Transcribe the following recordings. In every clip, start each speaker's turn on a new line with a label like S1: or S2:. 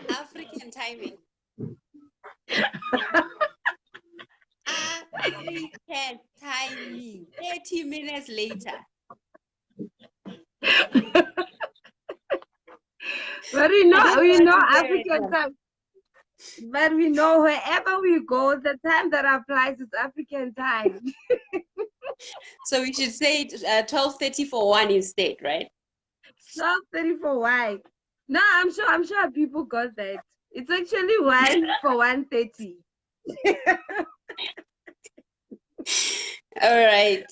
S1: African timing. African timing. 30 minutes later.
S2: But we know African time. But we know wherever we go, the time that applies is African time.
S1: So we should say 12:30 for one instead, right?
S2: 12:30 for why? No, I'm sure people got that. It's actually 1 for 1:30.
S1: All right.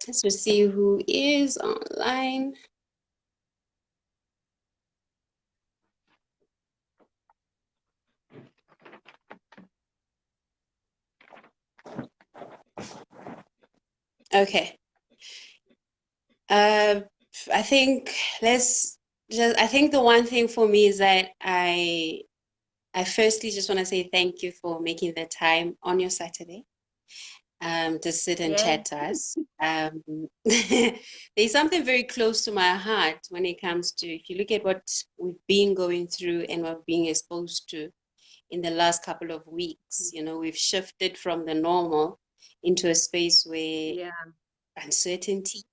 S1: Let's just see who is online. Okay. I think I think the one thing for me is that I firstly just want to say thank you for making the time on your Saturday to sit and chat to us. There's something very close to my heart when it comes to, if you look at what we've been going through and what we're being exposed to in the last couple of weeks, you know, we've shifted from the normal into a space where uncertainty,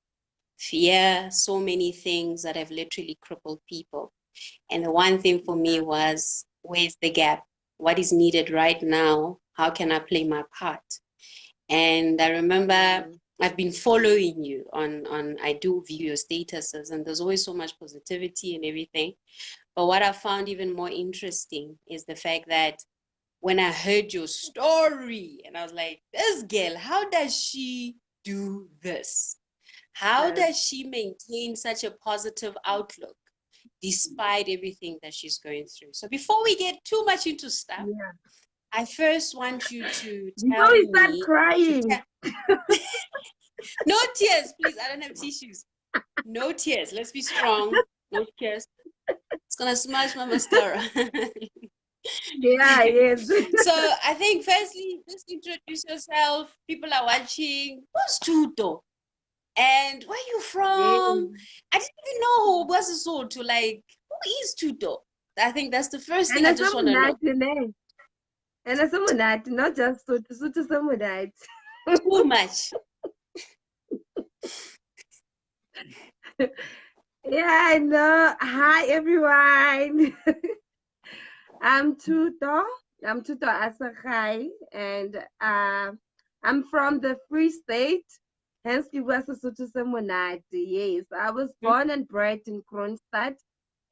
S1: fear, so many things that have literally crippled people. And the one thing for me was, where's the gap? What is needed right now? How can I play my part? And I remember I've been following you on I do view your statuses, and there's always so much positivity and everything. But what I found even more interesting is the fact that when I heard your story, and I was like, this girl, how does she do this? How does she maintain such a positive outlook despite everything that she's going through? So before we get too much into stuff, I first want you to tell me.
S2: Before we start crying.
S1: No tears, please. I don't have tissues. No tears. Let's be strong. No tears. It's gonna smash my mascara.
S2: Yes.
S1: So I think firstly, just introduce yourself. People are watching. Who's Tuto? And where are you from? I didn't even know who was Sotho. Like, who is Tuto? I think that's the first thing I just want to know.
S2: And as someone that, not just to someone that.
S1: Too much.
S2: Yeah, I know. Hi, everyone. I'm Tuto Asakai, and I'm from the Free State. Hence, you was a Sotho. Yes, I was born and bred in Kronstadt.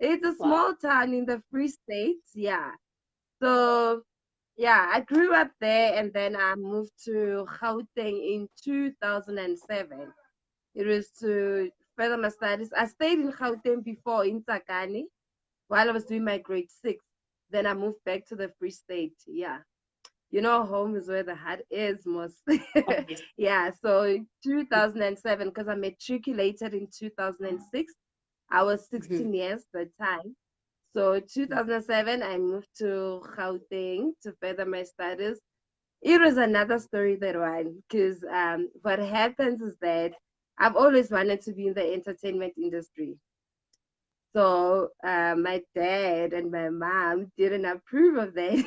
S2: It's a small town in the Free State. Yeah. So, yeah, I grew up there, and then I moved to Gauteng in 2007. It was to further my studies. I stayed in Gauteng before in Tsakani while I was doing my grade 6. Then I moved back to the Free State. Yeah. You know, home is where the heart is most. Yeah. So 2007, because I matriculated in 2006, I was 16 years at the time. So 2007, I moved to Gauteng to further my studies. It was another story, that one, because what happens is that I've always wanted to be in the entertainment industry. So my dad and my mom didn't approve of that.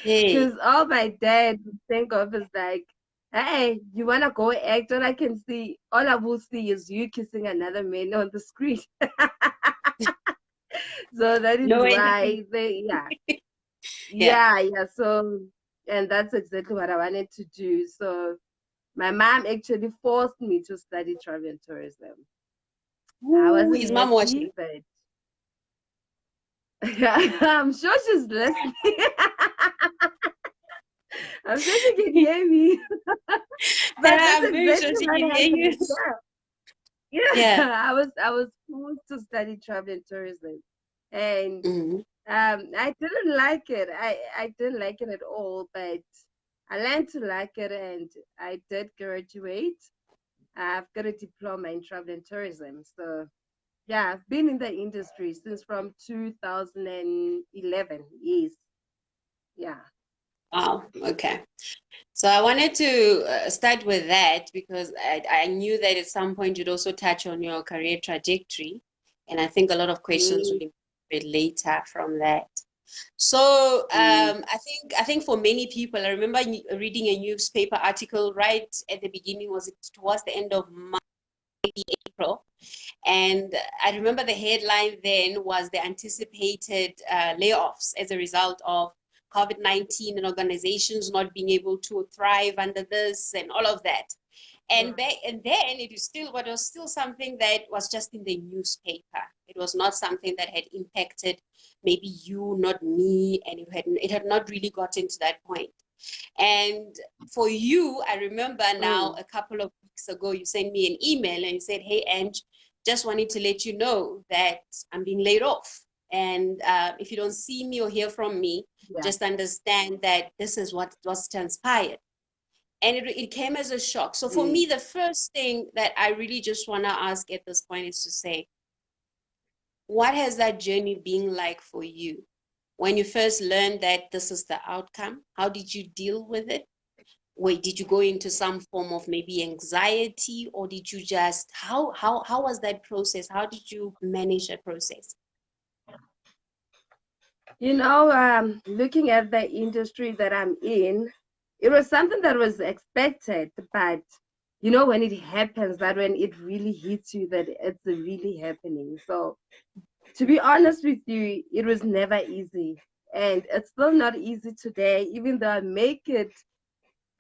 S2: Because all my dad would think of is like, hey, you want to go act? All I can see, all I will see is you kissing another man on the screen. So that is why they, yeah. So, and that's exactly what I wanted to do. So my mom actually forced me to study travel and tourism. I wasn't
S1: Is mom watching?
S2: But I'm sure she's listening. I'm sure she can hear me. But that's exactly what happened. Yeah. I was forced to study travel and tourism, and I didn't like it. I didn't like it at all, but I learned to like it, and I did graduate. I've got a diploma in travel and tourism. So yeah, I've been in the industry since from 2011. Yes. Yeah.
S1: Wow. Okay. So I wanted to start with that because I knew that at some point you'd also touch on your career trajectory, and I think a lot of questions will
S2: Mm,
S1: be made later from that. So
S2: mm,
S1: I think for many people, I remember reading a newspaper article right at the beginning, was it towards the end of March, April, and I remember the headline then was the anticipated layoffs as a result of COVID-19 and organizations not being able to thrive under this and all of that. And
S2: right.
S1: back and then it is still, but it was still something that was just in the newspaper. It was not something that had impacted maybe you, not me, and it had not really gotten to that point. And for you, I remember now
S2: Mm,
S1: a couple of weeks ago, you sent me an email and you said, "Hey, Ange, just wanted to let you know that I'm being laid off. And if you don't see me or hear from me,
S2: yeah.
S1: just understand that this is what was transpired." And it came as a shock. So for
S2: Mm.
S1: me, the first thing that I really just want to ask at this point is to say, what has that journey been like for you? When you first learned that this is the outcome, how did you deal with it? Wait, did you go into some form of maybe anxiety, or did you just how was that process? How did you manage that process?
S2: Looking at the industry that I'm in, it was something that was expected, but when it happens, that when it really hits you, that it's really happening. So, to be honest with you, it was never easy. And it's still not easy today, even though I make it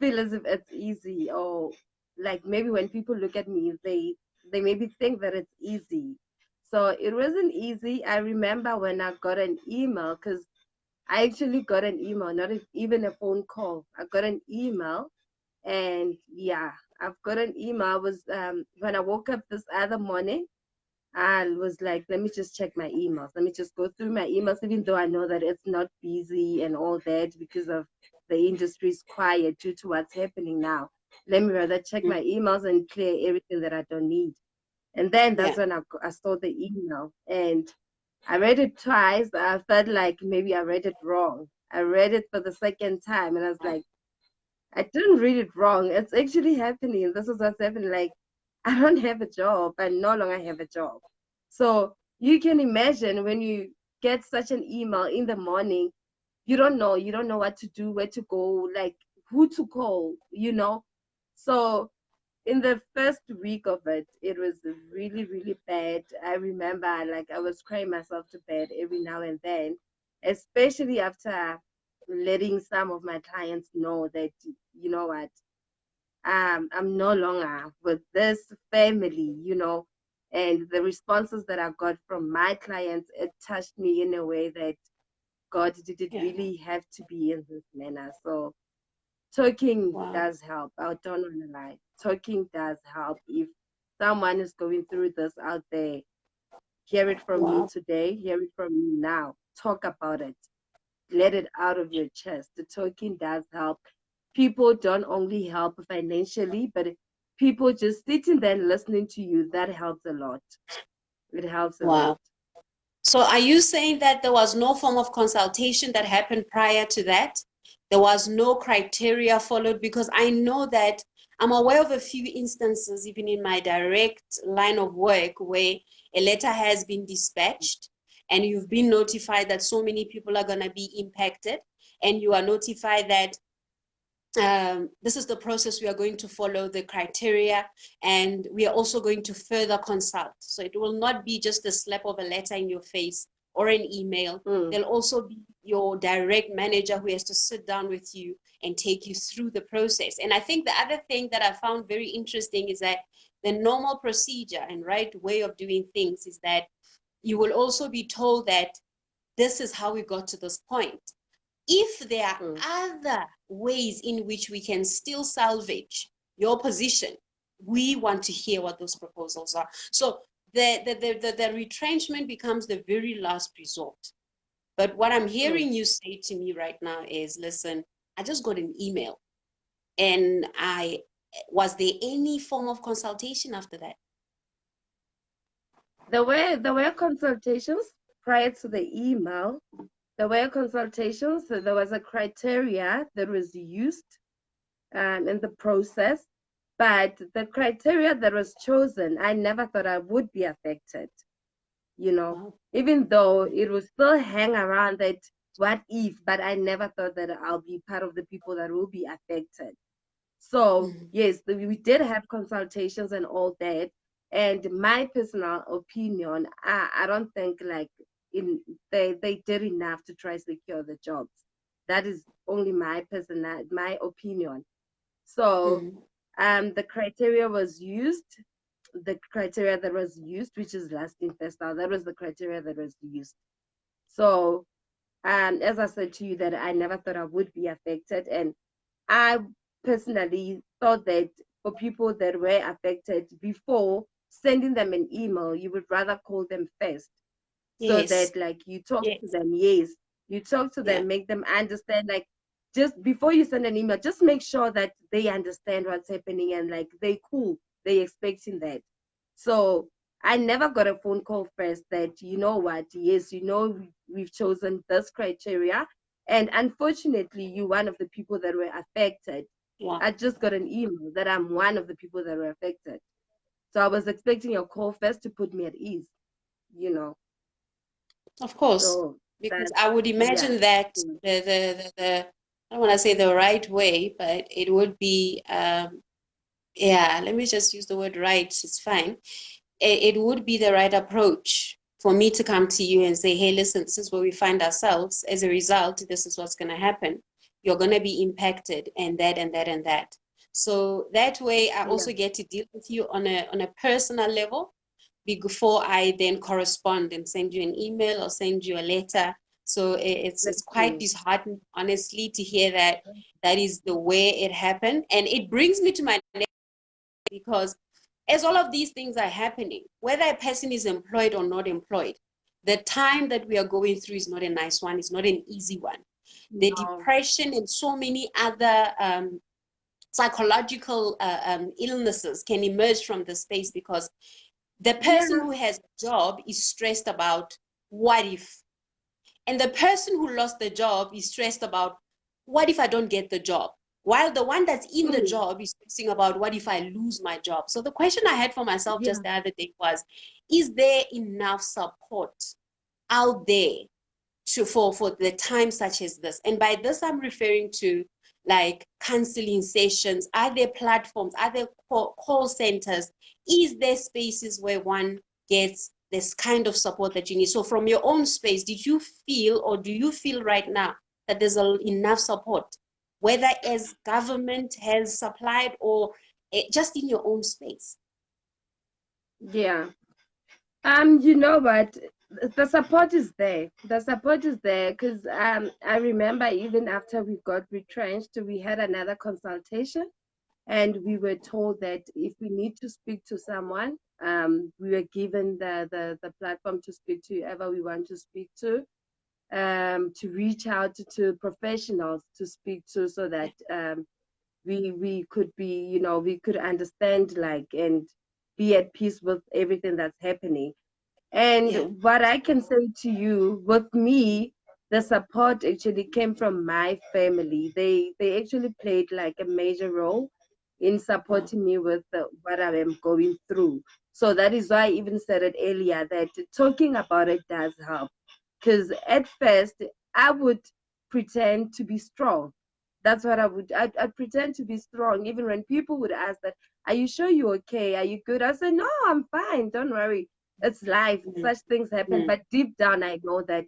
S2: feel as if it's easy, or like maybe when people look at me, they maybe think that it's easy. So it wasn't easy. I remember when I got an email, because I actually got an email, not even a phone call. I got an email, and yeah, I've got an email. I was when I woke up this other morning, I was like, let me just check my emails. Let me just go through my emails, even though I know that it's not busy and all that because of the industry's quiet due to what's happening now. Let me rather check
S1: Mm,
S2: my emails and clear everything that I don't need. And then that's
S1: yeah,
S2: when I saw the email, and I read it twice. I felt like maybe I read it wrong. I read it for the second time, and I was like, I didn't read it wrong. It's actually happening. This is what's happening. Like, I don't have a job. I no longer have a job. So you can imagine when you get such an email in the morning, you don't know. You don't know what to do, where to go, like who to call. So in the first week of it, it was really, really bad. I remember like I was crying myself to bed every now and then, especially after letting some of my clients know that, you know what, I'm no longer with this family. And the responses that I got from my clients, it touched me in a way that, God, did it
S1: yeah.
S2: really have to be in this manner? So talking
S1: Wow,
S2: does help. I don't want to lie. Talking does help. If someone is going through this out there, hear it from me
S1: wow,
S2: today, hear it from me now. Talk about it. Let it out of your chest. The talking does help. People don't only help financially, but people just sitting there and listening to you, that helps a lot. It helps a lot.
S1: wow. So are you saying that there was no form of consultation that happened prior to that? There was no criteria followed? Because I know that I'm aware of a few instances, even in my direct line of work, where a letter has been dispatched and you've been notified that so many people are going to be impacted, and you are notified that this is the process we are going to follow, the criteria, and we are also going to further consult. So it will not be just a slap of a letter in your face or an email.
S2: Mm,
S1: There'll also be your direct manager who has to sit down with you and take you through the process. And I think the other thing that I found very interesting is that the normal procedure and right way of doing things is that you will also be told that this is how we got to this point. If there are
S2: mm,
S1: other ways in which we can still salvage your position, we want to hear what those proposals are. So the retrenchment becomes the very last resort. But what I'm
S2: mm.
S1: hearing you say to me right now is, listen, I just got an email, and was there any form of consultation after that?
S2: There were consultations prior to the email, there were consultations, so there was a criteria that was used in the process, but the criteria that was chosen, I never thought I would be affected,
S1: Wow.
S2: even though it will still hang around that what if, but I never thought that I'll be part of the people that will be affected. So
S1: Mhm.
S2: yes, we did have consultations and all that. And my personal opinion, I don't think like they did enough to try secure the jobs. That is only my opinion. So
S1: Mhm.
S2: the criteria was used, the criteria that was used, which is last in first out, that was the criteria that was used. So as I said to you, that I never thought I would be affected, and I personally thought that for people that were affected, before sending them an email, you would rather call them first, so
S1: Yes.
S2: that like you talk to
S1: Yes.
S2: them. Yes, you talk to
S1: Yeah.
S2: them, make them understand. Like just before you send an email, just make sure that they understand what's happening and like they cool, they expecting that. So I never got a phone call first that, you know what, yes, we've chosen this criteria, and unfortunately you're one of the people that were affected.
S1: Wow.
S2: I just got an email that I'm one of the people that were affected. So I was expecting a call first to put me at ease, you know.
S1: Of course,
S2: So
S1: because
S2: that,
S1: I would
S2: yeah.
S1: imagine that
S2: Mm.
S1: I don't want to say the right way, but it would be yeah, let me just use the word right, it's fine. It would be the right approach for me to come to you and say, hey, listen, this is where we find ourselves. As a result, this is what's going to happen. You're going to be impacted, and that, and that, and that. So that way, I
S2: Yeah.
S1: also get to deal with you on a personal level before I then correspond and send you an email or send you a letter. So it's quite
S2: Exactly.
S1: disheartening, honestly, to hear that that is the way it happened. And it brings me to my next, because as all of these things are happening, whether a person is employed or not employed, the time that we are going through is not a nice one, it's not an easy one. The
S2: No.
S1: depression and so many other psychological illnesses can emerge from the space, because the person
S2: Yeah.
S1: who has a job is stressed about what if, and the person who lost the job is stressed about what if I don't get the job, while the one that's in the
S2: Mm.
S1: job is stressing about what if I lose my job. So the question I had for myself
S2: Yeah.
S1: just the other day was, is there enough support out there for the time such as this? And by this I'm referring to like counseling sessions. Are there platforms? Are there call centers? Is there spaces where one gets this kind of support that you need? So from your own space, did you feel, or do you feel right now, that there's enough support, whether as government has supplied or just in your own space?
S2: Yeah. You know what? The support is there. The support is there because I remember even after we got retrenched, we had another consultation, and we were told that if we need to speak to someone, we were given the platform to speak to whoever we want to speak to reach out to professionals to speak to, so that we could be, we could understand like and be at peace with everything that's happening. And
S1: Yeah.
S2: what I can say to you, with me, the support actually came from my family. They actually played like a major role in
S1: Wow.
S2: supporting me with what I am going through. So that is why I even said it earlier that talking about it does help. Because at first I would pretend to be strong. That's what I would. I'd pretend to be strong, even when people would ask that, "Are you sure you're okay? Are you good?" I said, "No, I'm fine. Don't worry. It's life.
S1: Mm,
S2: Such things happen."
S1: mm,
S2: But deep down, I know that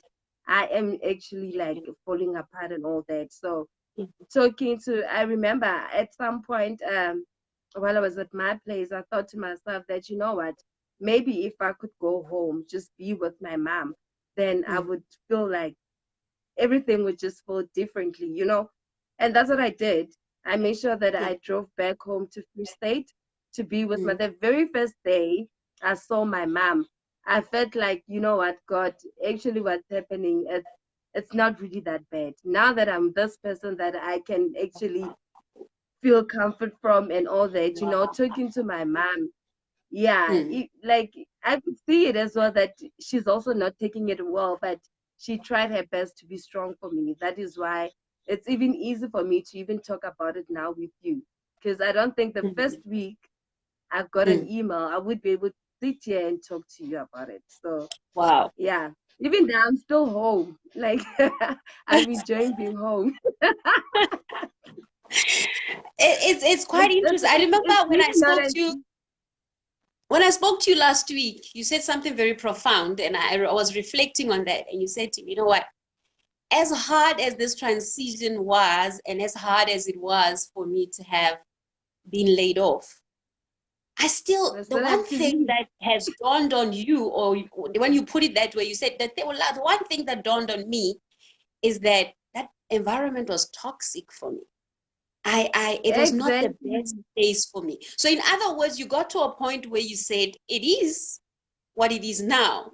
S2: I am actually like falling apart and all that. So
S1: mm,
S2: talking to, I remember at some point, while I was at my place, I thought to myself that, you know what, maybe if I could go home, just be with my mom, then I
S1: mm,
S2: would feel like everything would just feel differently. And that's what I did. I made sure that
S1: yeah.
S2: I drove back home to Free State to be with my,
S1: Mm,
S2: the very first day I saw my mom. I felt like, you know what, God, actually what's happening, it's not really that bad. Now that I'm this person that I can actually feel comfort from and all that, talking to my mom, yeah,
S1: mm,
S2: like I could see it as well that she's also not taking it well, but she tried her best to be strong for me. That is why it's even easy for me to even talk about it now with you. Because I don't think the first week I got an email, I would be able to sit here and talk to you about it. So
S1: Wow.
S2: yeah, even now I'm still home. Like I'm enjoying being home.
S1: It's quite interesting. I remember
S2: It's
S1: when
S2: really
S1: I
S2: not
S1: spoke
S2: as
S1: to you. When I spoke to you last week, you said something very profound, and I was reflecting on that. And you said to me, you know what? As hard as this transition was, and as hard as it was for me to have been laid off, I still,
S2: I
S1: the
S2: still
S1: one
S2: have to
S1: thing
S2: leave.
S1: that has dawned on you, or when you put it that way, you said that the one thing that dawned on me is that that environment was toxic for me. It was not the best
S2: Exactly.
S1: place for me. So in other words, you got to a point where you said, it is what it is now.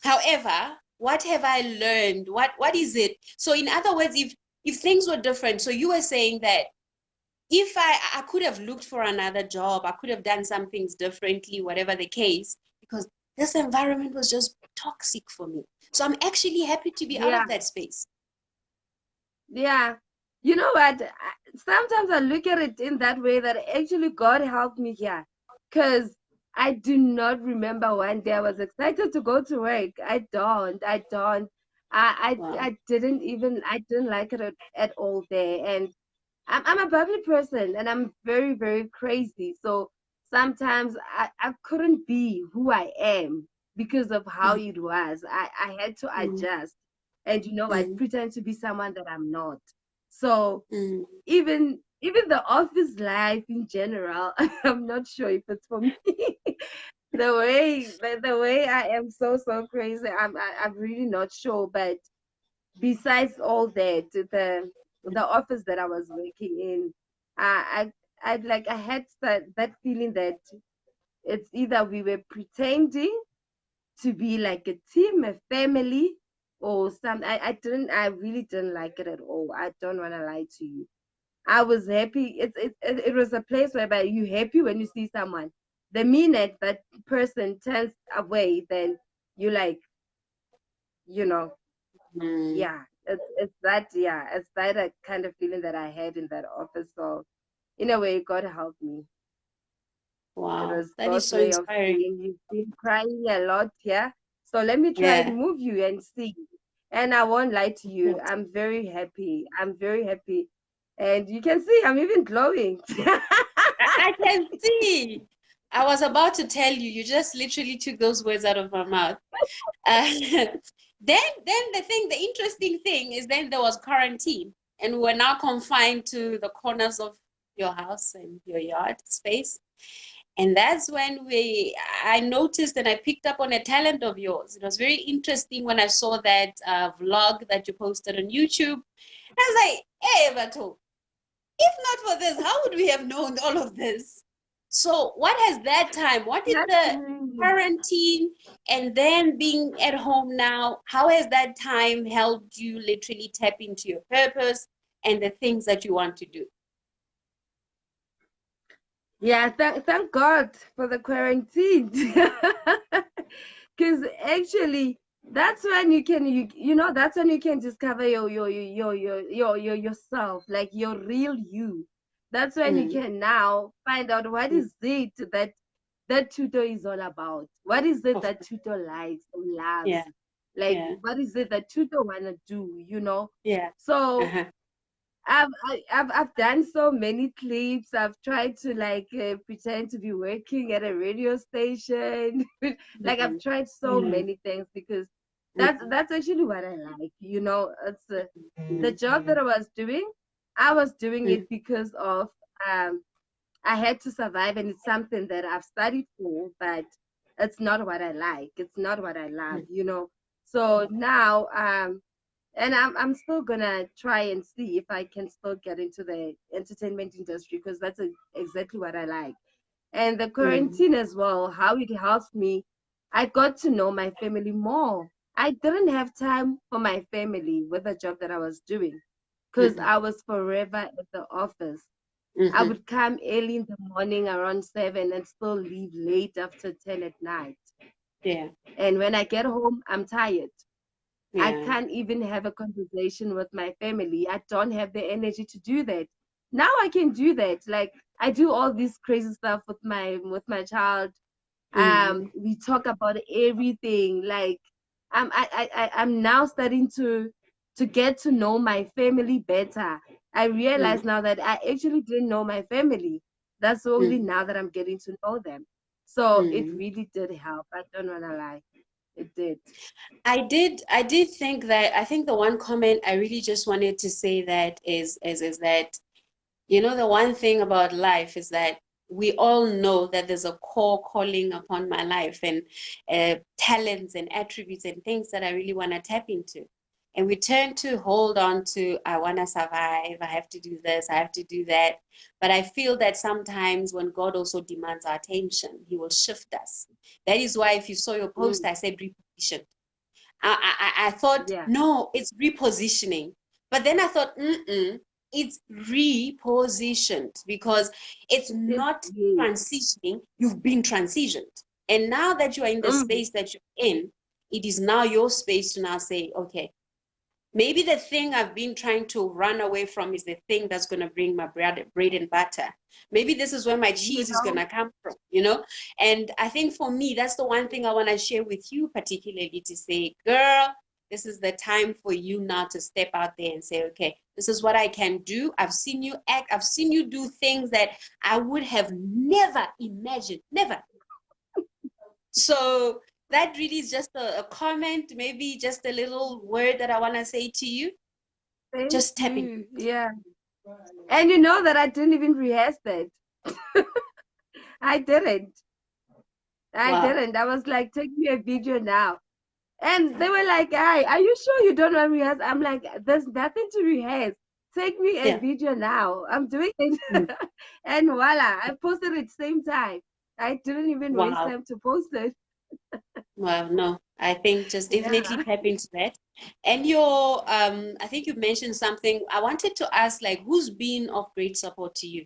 S1: However, what have I learned? What is it? So in other words, if things were different, so you were saying that if I could have looked for another job, I could have done some things differently, whatever the case, because this environment was just toxic for me. So I'm actually happy to be out
S2: Yeah.
S1: of that space.
S2: Yeah. You know what? Sometimes I look at it in that way that actually God helped me here. Because I do not remember one day I was excited to go to work. I don't. I don't.
S1: Wow.
S2: I didn't like it at all there. And I'm a bubbly person and I'm very, very crazy. So sometimes I couldn't be who I am because of how
S1: Mm,
S2: it was. I had to
S1: mm,
S2: adjust and I
S1: mm,
S2: pretend to be someone that I'm not. So
S1: mm.
S2: even the office life in general, I'm not sure if it's for me. The way I am so crazy, I'm really not sure. But besides all that, the office that I was working in, I had that feeling that it's either we were pretending to be like a team, a family, or some. I really didn't like it at all. I don't want to lie to you. I was happy. It was a place whereby you happy when you see someone. The minute that person turns away, then you like, you know,
S1: Mm.
S2: yeah. It's that kind of feeling that I had in that office. So in a way, God helped me. It
S1: Wow,
S2: was
S1: that is
S2: God's
S1: so
S2: way of
S1: inspiring.
S2: saying you've been crying a lot, yeah. So let me try
S1: Yeah.
S2: and move you and see. And I won't lie to you,
S1: Yes.
S2: I'm very happy. I'm very happy. And you can see I'm even glowing.
S1: I can see. I was about to tell you, you just literally took those words out of my mouth. Uh, the interesting thing is then there was quarantine, and we were now confined to the corners of your house and your yard space. And that's when I noticed and I picked up on a talent of yours. It was very interesting when I saw that vlog that you posted on YouTube. I was like, hey, Bato, if not for this, how would we have known all of this? So, what has that time, what did
S2: Not
S1: the
S2: really.
S1: quarantine and then being at home now, how has that time helped you literally tap into your purpose and the things that you want to do?
S2: Yeah, thank God for the quarantine. Because actually, that's when that's when you can discover your yourself, like your real you. That's when you
S1: Mm,
S2: can now find out what
S1: mm,
S2: is it that tutor is all about. What is it
S1: of
S2: that
S1: course.
S2: tutor likes or
S1: Yeah,
S2: loves? Like,
S1: yeah,
S2: what is it that tutor wanna do?
S1: yeah.
S2: So
S1: Uh-huh.
S2: I've done so many clips. I've tried to like pretend to be working at a radio station. Like I've
S1: Mm,
S2: tried so
S1: mm,
S2: many things because
S1: mm,
S2: that's actually what I like. It's the
S1: mm,
S2: job that I was doing. I was doing
S1: mm,
S2: it because of um I had to survive, and it's something that I've studied for, but it's not what I like. It's not what I love. So now and I'm still gonna try and see if I can still get into the entertainment industry because that's exactly what I like. And the
S1: mm,
S2: quarantine as well, how it helps me, I got to know my family more. I didn't have time for my family with the job that I was doing because
S1: mm,
S2: I was forever at the office. I
S1: mm,
S2: would come early in the morning around 7 and still leave late after 10 at night.
S1: yeah.
S2: And when I get home, I'm tired. I
S1: Yeah.
S2: can't even have a conversation with my family. I don't have the energy to do that. Now I can do that. Like I do all this crazy stuff with my child.
S1: Mm,
S2: We talk about everything. Like I'm now starting to get to know my family better. I realize
S1: mm,
S2: now that I actually didn't know my family. That's only
S1: mm,
S2: now that I'm getting to know them. So it
S1: mm.
S2: really did help. I don't wanna lie. It did.
S1: I did think that I think the one comment I really just wanted to say that is that the one thing about life is that we all know that there's a core calling upon my life and talents and attributes and things that I really want to tap into. And we tend to hold on to, I want to survive, I have to do this, I have to do that. But I feel that sometimes when God also demands our attention, He will shift us. That is why if you saw your post,
S2: Mm,
S1: I said reposition. I thought,
S2: yeah.
S1: no, it's repositioning. But then I thought, it's repositioned because it's
S2: It,
S1: not
S2: yes.
S1: transitioning, you've been transitioned. And now that you are in the
S2: Mm,
S1: space that you're in, it is now your space to now say, okay, maybe the thing I've been trying to run away from is the thing that's going to bring my bread and butter. Maybe this is where my
S2: you
S1: cheese is going
S2: know,
S1: to come from. And I think for me, that's the one thing I want to share with you, particularly to say, girl, this is the time for you now to step out there and say, okay, this is what I can do. I've seen you act, I've seen you do things that I would have never imagined, never. So that really is just a comment, maybe just a little word that I want to say to you.
S2: thank
S1: Just tapping.
S2: you. Yeah. And you know that I didn't even rehearse that. I didn't. I
S1: Wow.
S2: didn't. I was like, take me a video now. And they were like, "Hey, are you sure you don't want to rehearse?" I'm like, "There's nothing to rehearse. Take me a
S1: Yeah.
S2: video now. I'm doing it."
S1: Mm.
S2: And voila, I posted it same time. I didn't even waste
S1: Wow.
S2: time to post it.
S1: Wow. No, I think just
S2: Yeah.
S1: definitely tap into that. And I think you mentioned something. I wanted to ask, like, who's been of great support to you?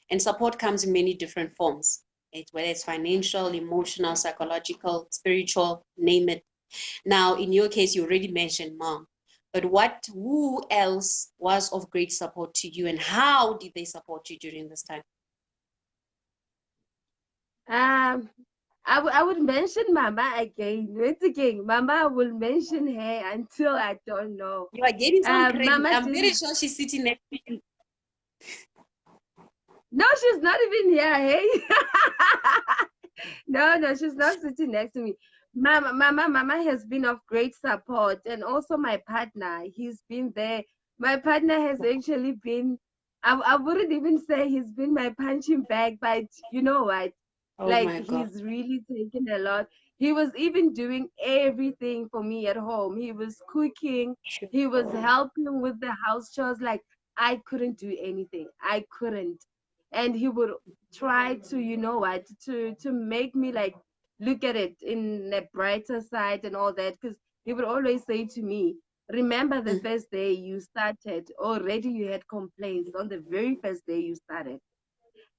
S1: And support comes in many different forms. Whether it's financial, emotional, psychological, spiritual, name it. Now, in your case, you already mentioned mom. But who else was of great support to you, and how did they support you during this time?
S2: Um, I would mention Mama again. Once again, Mama will mention her until I don't know.
S1: You are getting some credit.
S2: Mama
S1: I'm very
S2: didn't.
S1: sure she's sitting next to you.
S2: No, she's not even here. Hey. No, no, she's not sitting next to me. Mama has been of great support, and also my partner. He's been there. My partner has actually been. I wouldn't even say he's been my punching bag, but you know what?
S1: Oh
S2: Like
S1: my God.
S2: he's really taken a lot. He was even doing everything for me at home. He was cooking. He was
S1: Sure.
S2: helping with the house chores. Like I couldn't do anything. I couldn't, and he would try to to make me like look at it in a brighter side and all that, because he would always say to me, remember the
S1: Mm,
S2: first day you started, already you had complaints on the very first day you started,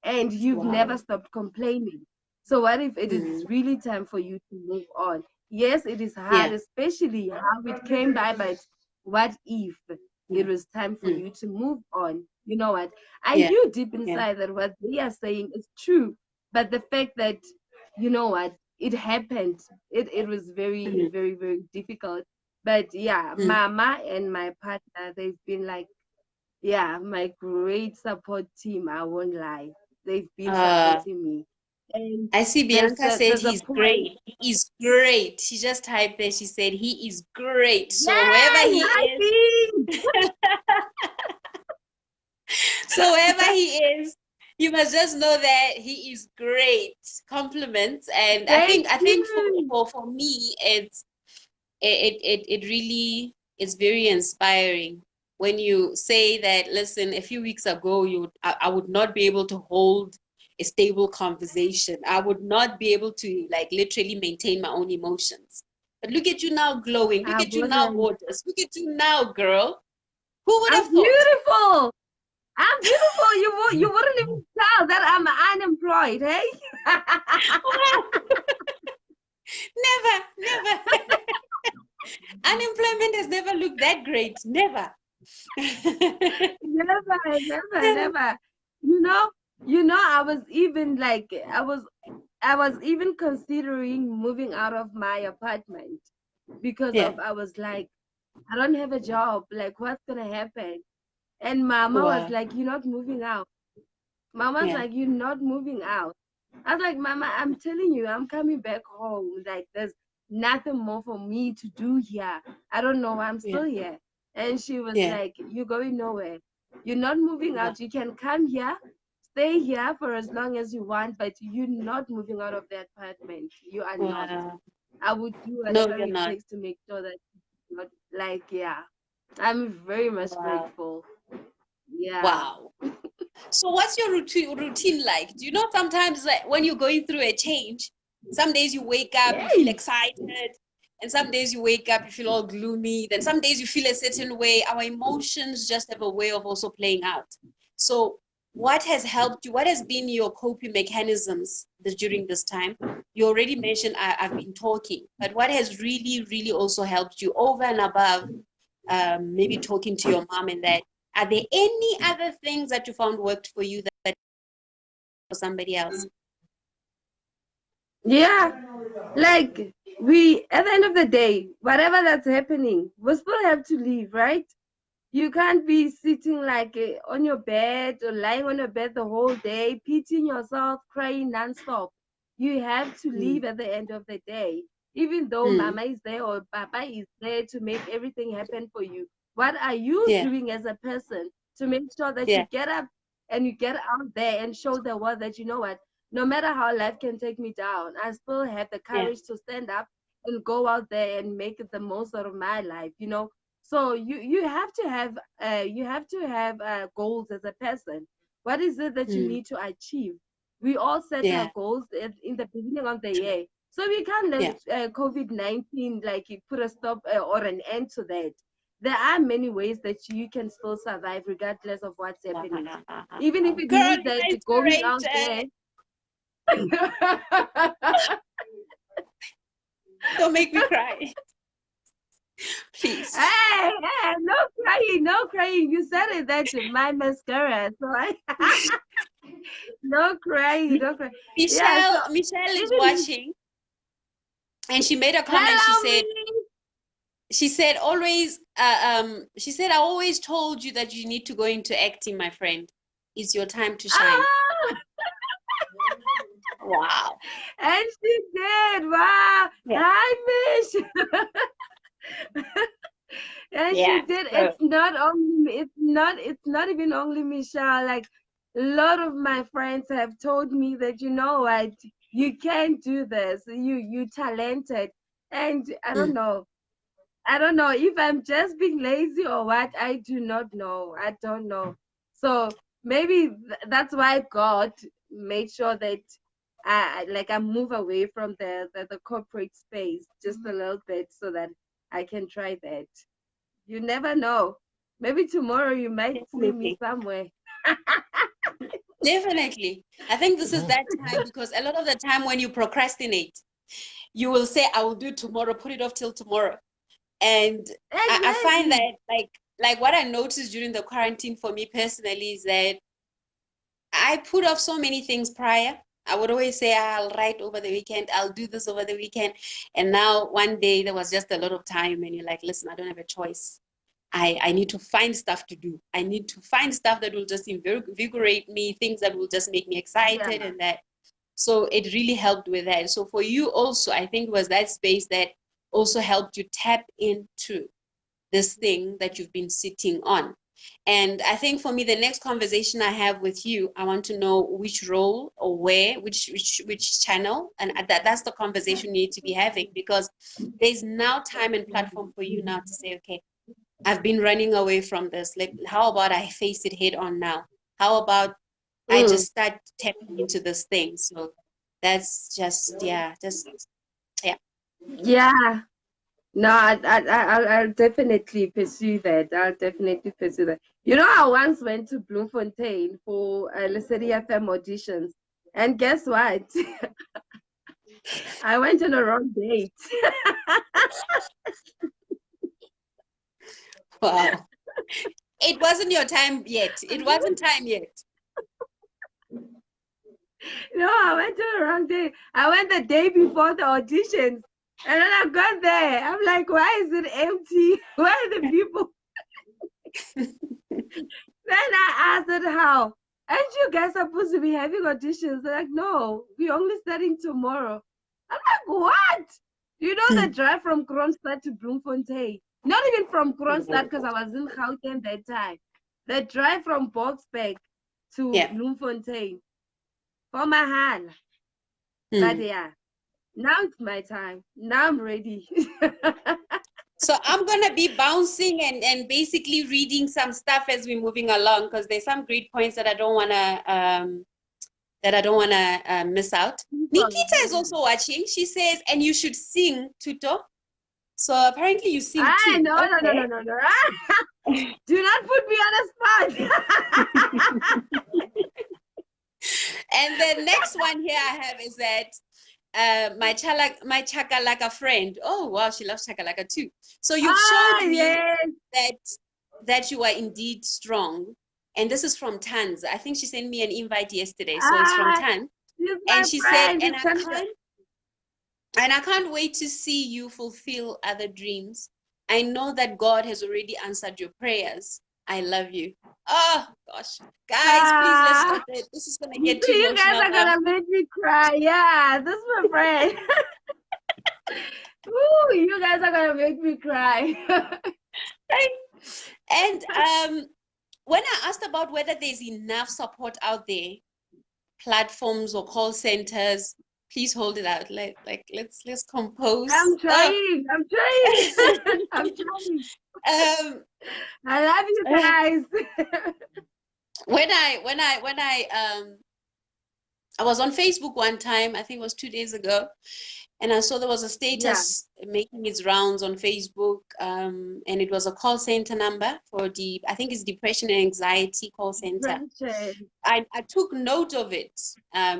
S2: and you've never
S1: wow.
S2: stopped complaining. So what if it is
S1: Mm,
S2: really time for you to move on? Yes, it is hard,
S1: yeah.
S2: especially how it came by, but what if it
S1: Mm,
S2: was time for
S1: mm,
S2: you to move on? You know what? I
S1: yeah.
S2: knew deep
S1: Yeah.
S2: inside that what they are saying is true, but the fact that, you know what, it happened, it was very,
S1: Mm,
S2: very, very difficult. But yeah,
S1: mm.
S2: Mama and my partner, they've been like, yeah, my great support team. I won't lie. They've been
S1: Uh,
S2: supporting me. And
S1: I see Bianca said
S2: there's a
S1: he's
S2: point.
S1: great. He is great. She just typed there. She said he is great. So wherever
S2: Yay!
S1: he
S2: Hi,
S1: is,
S2: team!
S1: so wherever he is, you must just know that he is great. Compliments. And I
S2: Thank
S1: think I think for
S2: you.
S1: for, for me, it really is very inspiring when you say that, listen, a few weeks ago I would not be able to hold a stable conversation. I would not be able to like literally maintain my own emotions. But look at you now glowing. Look
S2: I
S1: at you now
S2: wouldn't.
S1: gorgeous. Look at you now, girl. Who would
S2: I'm
S1: have thought?
S2: beautiful. I'm beautiful. You wouldn't even tell that I'm unemployed, hey?
S1: Wow, never, never. Unemployment has never looked that great. Never.
S2: Never, never, never. I was even like, I was even considering moving out of my apartment because
S1: Yeah.
S2: of, I was like, I don't have a job. Like, what's gonna happen? And Mama was
S1: Wow.
S2: like, you're not moving out. Mama's
S1: Yeah.
S2: like, you're not moving out. I was like, Mama, I'm telling you, I'm coming back home. Like, there's nothing more for me to do here. I don't know why I'm
S1: Yeah.
S2: still here. And she was
S1: Yeah.
S2: like, you're going nowhere. You're not moving
S1: Wow.
S2: out. You can come here, stay here for as long as you want, but you're not moving out of that apartment. You are not.
S1: Wow.
S2: I would do
S1: No,
S2: whatever
S1: you're
S2: it
S1: not.
S2: takes to make sure that not like, yeah. I'm very much
S1: Wow.
S2: grateful. Yeah.
S1: Wow. So what's your routine like? Do you know sometimes like when you're going through a change, some days you wake up, you feel
S2: Hey.
S1: excited, and some days you wake up, you feel all gloomy. Then some days you feel a certain way. Our emotions just have a way of also playing out. So what has helped you? What has been your coping mechanisms during this time? You already mentioned I've been talking, but what has really, really also helped you over and above maybe talking to your mom and that? Are there any other things that you found worked for you that for somebody else?
S2: Yeah, like we, at the end of the day, whatever that's happening, we still have to leave, right? You can't be sitting like on your bed or lying on your bed the whole day, pitying yourself, crying nonstop. You have to
S1: Mm,
S2: leave at the end of the day. Even though
S1: mm,
S2: Mama is there or Papa is there to make everything happen for you, what are you
S1: yeah,
S2: doing as a person to make sure that you
S1: yeah,
S2: get up and you get out there and show the world that, you know what, no matter how life can take me down, I still have the
S1: yeah,
S2: courage to stand up and go out there and make the most out of my life. So you have to have goals as a person. What is it that you
S1: mm,
S2: need to achieve? We all set our
S1: yeah,
S2: goals in the beginning of the
S1: true,
S2: year, so we can't let
S1: yeah.
S2: COVID-19 like it put a stop or an end to that. There are many ways that you can still survive regardless of what's happening, even if
S1: Wow.
S2: it
S1: Girl,
S2: means
S1: you
S2: that
S1: are
S2: going out
S1: inspiration.
S2: there.
S1: Don't make me cry, please.
S2: Hey, no crying, no crying. You said it, that my mascara. So no crying, no crying. Yeah, so
S1: Michelle is
S2: even
S1: watching, and she made a comment.
S2: hello me.
S1: She said always she said I always told you that you need to go into acting, my friend. It's your time to shine.
S2: Ah,
S1: Wow.
S2: and she did. Wow.
S1: Yeah.
S2: Hi, Mish. And she
S1: Yeah.
S2: did.
S1: So
S2: It's not even only Michelle. Like a lot of my friends have told me that, you know what, you can do this. You talented. And I don't
S1: mm,
S2: know. I don't know if I'm just being lazy or what. I do not know. I don't know. So maybe that's why God made sure that I move away from the corporate space just a little bit so that I can try that. You never know. Maybe tomorrow you might see me
S1: definitely.
S2: somewhere.
S1: Definitely. I think this is that time because a lot of the time when you procrastinate, you will say, I will do it tomorrow, put it off till tomorrow. And I find that
S2: Exactly.
S1: like what I noticed during the quarantine for me personally is that I put off so many things prior. I would always say I'll write over the weekend, I'll do this over the weekend. And now one day there was just a lot of time and you're like, listen, I don't have a choice. I need to find stuff to do. I need to find stuff that will just invigorate me, things that will just make me
S2: Yeah.
S1: excited and that. So it really helped with that. So for you also, I think it was that space that also helped you tap into this thing that you've been sitting on. And I think for me, the next conversation I have with you, I want to know which role or where, which channel, and that's the conversation you need to be having because there's now time and platform for you now to say, okay, I've been running away from this. Like, how about I face it head on now? How about I
S2: Mm.
S1: just start tapping into this thing? So that's just yeah, just yeah.
S2: Yeah. No, I'll definitely pursue that. I'll definitely pursue that. I once went to Bloemfontein for Lesedi FM auditions, and guess what? I went on a wrong date.
S1: Wow. It wasn't your time yet. It wasn't time yet.
S2: No, I went to the wrong day. I went the day before the auditions. And then I got there. I'm like, why is it empty? Where are the people? Then I asked it how. Aren't you guys supposed to be having auditions? They're like, no, we're only starting tomorrow. I'm like, what? You know the drive from Kronstadt to Bloemfontein? Not even from Kronstadt because I was in Gauteng that time. The drive from Boksburg to
S1: Yeah.
S2: Bloemfontein. For my hand. But yeah, now it's my time. Now I'm ready.
S1: So I'm gonna be bouncing and basically reading some stuff as we're moving along because there's some great points that I don't wanna miss out. Nikita is also watching. She says, and you should sing, Tuto. So apparently you sing
S2: Ah,
S1: too.
S2: no,
S1: Okay.
S2: no, no, no, no, no. Do not put me on the spot.
S1: And the next one here I have is that my chakalaka friend. Oh wow, she loves chakalaka too. So you've showed me
S2: Yes.
S1: that you are indeed strong. And this is from Tans. I think she sent me an invite yesterday. So it's from
S2: Ah,
S1: Tans.
S2: she's
S1: And
S2: my
S1: she said,
S2: friend.
S1: and I can't wait to see you fulfill other dreams. I know that God has already answered your prayers. I love you. Oh gosh. Guys, please let's stop it. This is gonna get too
S2: You guys
S1: emotional
S2: are
S1: now.
S2: gonna make me cry. Yeah, this is my friend. Ooh, you guys are gonna make me cry.
S1: And when I asked about whether there's enough support out there, platforms or call centers, please hold it out. Let's compose.
S2: I'm trying. I'm trying. I'm trying.
S1: Um,
S2: I love you guys.
S1: I was on Facebook one time, I think it was 2 days ago, and I saw there was a status making its rounds on Facebook, and it was a call center number for I think it's depression and anxiety call center. I took note of it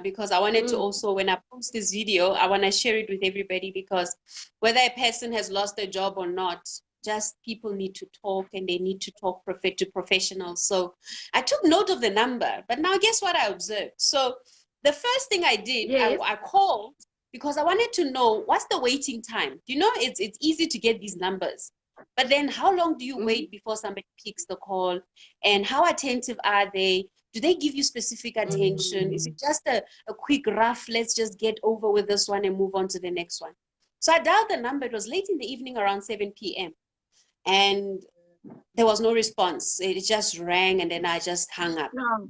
S1: because I wanted to also, when I post this video, I want to share it with everybody because whether a person has lost their job or not, just people need to talk and they need to talk to professionals. So I took note of the number, but now guess what I observed? So the first thing I did, I called because I wanted to know what's the waiting time. You know, it's easy to get these numbers, but then how long do you wait before somebody picks the call, and how attentive are they? Do they give you specific attention? Is it just a quick rough, let's just get over with this one and move on to the next one? So I dialed the number. It was late in the evening, around 7 p.m. And there was no response. It just rang and then I just hung up.
S2: No.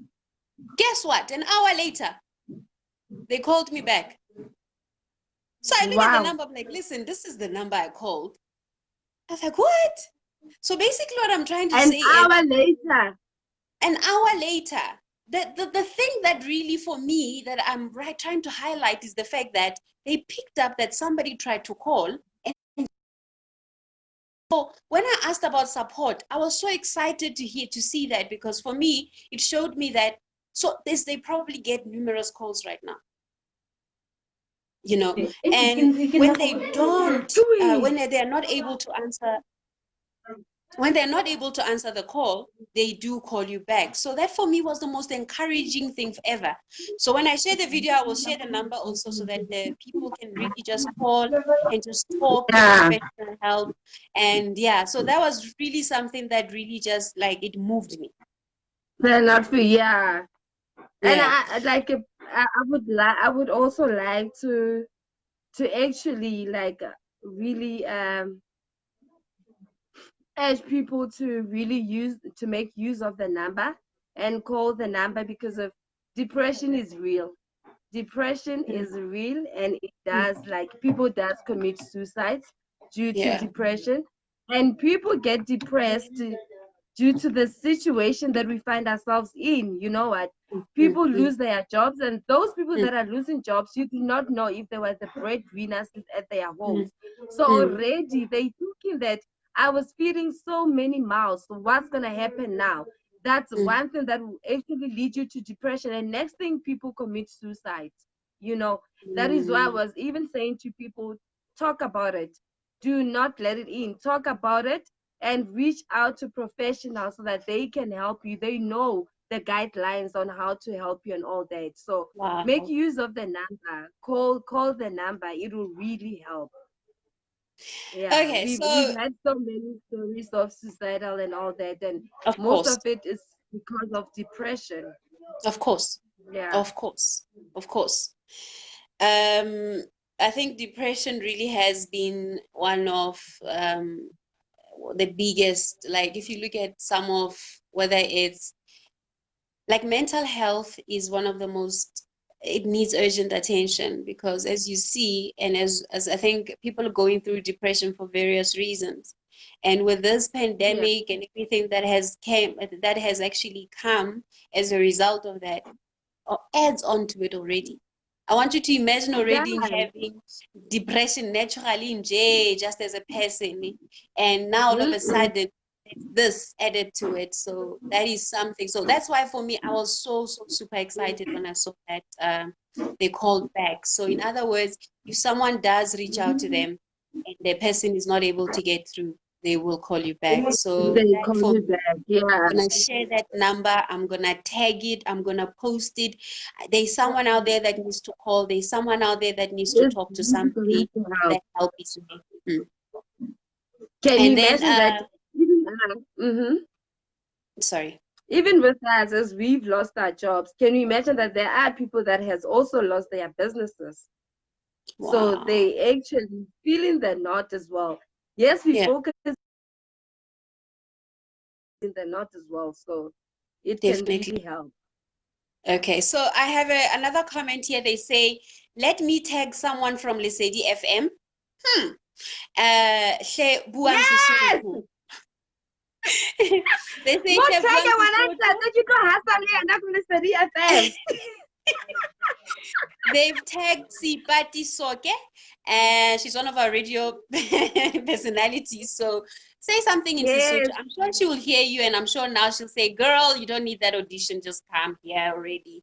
S1: Guess what? An hour later, they called me back. So I look at the number, I'm like, listen, this is the number I called. I was like, what? So basically what I'm trying to say is
S2: an hour later.
S1: An hour later. The thing that really for me that I'm trying to highlight is the fact that they picked up that somebody tried to call. And so when I asked about support, I was so excited to see that, because for me, it showed me that they probably get numerous calls right now. You know, and when they don't, when they're not able to answer, when they're not able to answer the call, they do call you back. So that for me was the most encouraging thing ever. So when I share the video, I will share the number also so that the people can really just call and just talk, get professional help. And yeah, so that was really something that really just like it moved me.
S2: They're not for And I would also like to actually really urge people to really make use of the number and call the number, because of depression is real. Depression is real, and it does, people does commit suicides due to depression, and people get depressed due to the situation that we find ourselves in. You know what? People lose their jobs, and those people that are losing jobs, you do not know if they were the breadwinners at their homes. So already they thinking that I was feeding so many mouths, so what's gonna happen now? That's one thing that will actually lead you to depression. And next thing, people commit suicide. you know. That is why I was even saying to people, talk about it. Do not let it in. Talk about it and reach out to professionals so that they can help you. They know the guidelines on how to help you and all that. So make
S1: Wow.
S2: use of the number. Call the number. It will really help. Yeah,
S1: Okay,
S2: we've
S1: so
S2: had so many stories of suicidal and all that, and
S1: of
S2: most
S1: course,
S2: of it is because of depression.
S1: of course,
S2: Yeah,
S1: of course, of course. Um, I think depression really has been one of the biggest, like if you look at some of whether it's like mental health is one of the most, it needs urgent attention because as you see, and as I think people are going through depression for various reasons. And with this
S2: yeah,
S1: pandemic and everything that has actually come as a result of that, or adds on to it already. I want you to imagine
S2: it
S1: already
S2: does.
S1: having depression naturally in J just as a person, and now all of a
S2: Mm-mm.
S1: sudden it's this added to it. So that is something. So that's why for me, I was so super excited when I saw that they called back. So in other words, if someone does reach out to them and the person is not able to get through, they will call you back. So
S2: They
S1: that
S2: call
S1: for
S2: you
S1: me,
S2: back. Yeah.
S1: gonna share that number. I'm gonna tag it. I'm gonna post it. There's someone out there that needs to call. There's someone out there that needs to
S2: It's
S1: talk to
S2: really going
S1: somebody.
S2: to
S1: That
S2: help.
S1: help is me.
S2: Can you
S1: And then,
S2: imagine that even
S1: sorry.
S2: even with us, as we've lost our jobs, can you imagine that there are people that has also lost their businesses? So
S1: Wow.
S2: they actually feeling the knot as well. Yes, we
S1: Yeah,
S2: focus in the knot as well. So it can
S1: definitely.
S2: really help.
S1: Okay, so I have another comment here. They say, "Let me tag someone from Lesedi FM." Hmm. Hle buang
S2: Yes!
S1: Sesotho. They say hle
S2: Motsheke
S1: buang
S2: ngwana
S1: Sesotho.
S2: ntate ke tlo hasa le yena ko Lesedi FM.
S1: They've tagged Sipati Soke, and she's one of our radio personalities. So say something in Sesotho.
S2: Yes.
S1: I'm sure she will hear you, and I'm sure now she'll say, "Girl, you don't need that audition. Just come here already."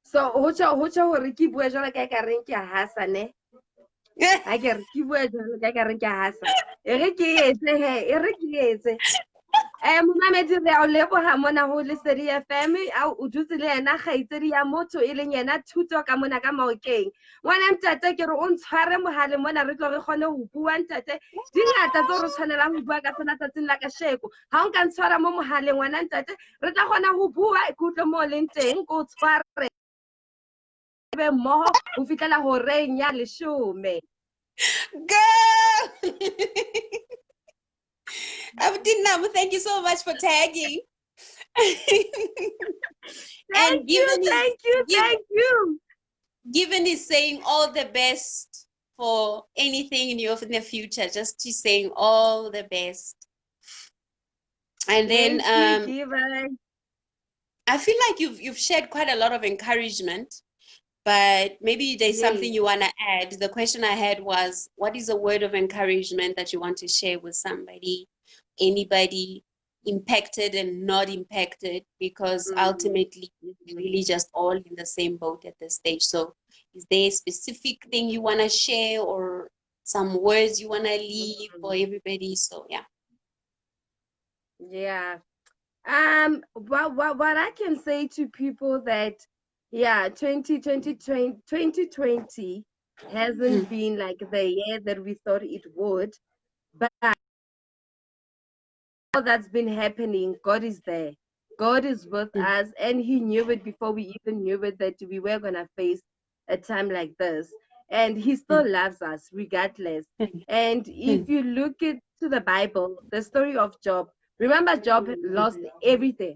S2: So ho tjho hore ke bua jwalo ka ka reng ke a hasa ne. Ha ke re ke bua jwalo ka reng ke a hasa. E re ke etse he, e re ke etse. Momamedi re a o leboga mona ho Lesedi FM o dutse le yena kgaitsedi ya motho e leng yena Thuto ka mona ka Maokeng. Ngwana ntate ke re o ntshware mohale mona re tlo re kgone ho bua ntate. Dingata tseo re tshwanelang ho bua ka tsona tsatsing la kasheko. Ha o nka ntshwara mo mohaleng ngwana ntate re tla kgona ho bua ke utlwe mo leng teng ko tshware be mmoho ho fihlela horeng ya 10.
S1: Girl! Abdinam, thank you so much for tagging.
S2: Thank
S1: And
S2: you, thank you, thank you.
S1: given is saying all the best for anything in the future, just to saying all the best. And then
S2: Thank you, Given.
S1: I feel like you've shared quite a lot of encouragement, but maybe there's
S2: Yes.
S1: something you want to add. The question I had was, what is a word of encouragement that you want to share with somebody, anybody impacted and not impacted? Because ultimately, we're really just all in the same boat at this stage. So, is there a specific thing you want to share or some words you want to leave for everybody? So, yeah.
S2: Yeah. What I can say to people that, yeah, 2020 hasn't
S1: Mm,
S2: been like the year that we thought it would, but all that's been happening, God is there. God is with
S1: mm,
S2: us, and He knew it before we even knew it that we were gonna face a time like this. And He
S1: mm,
S2: still loves us regardless.
S1: mm,
S2: And if
S1: mm,
S2: you look into the Bible, the story of Job, remember Job lost everything.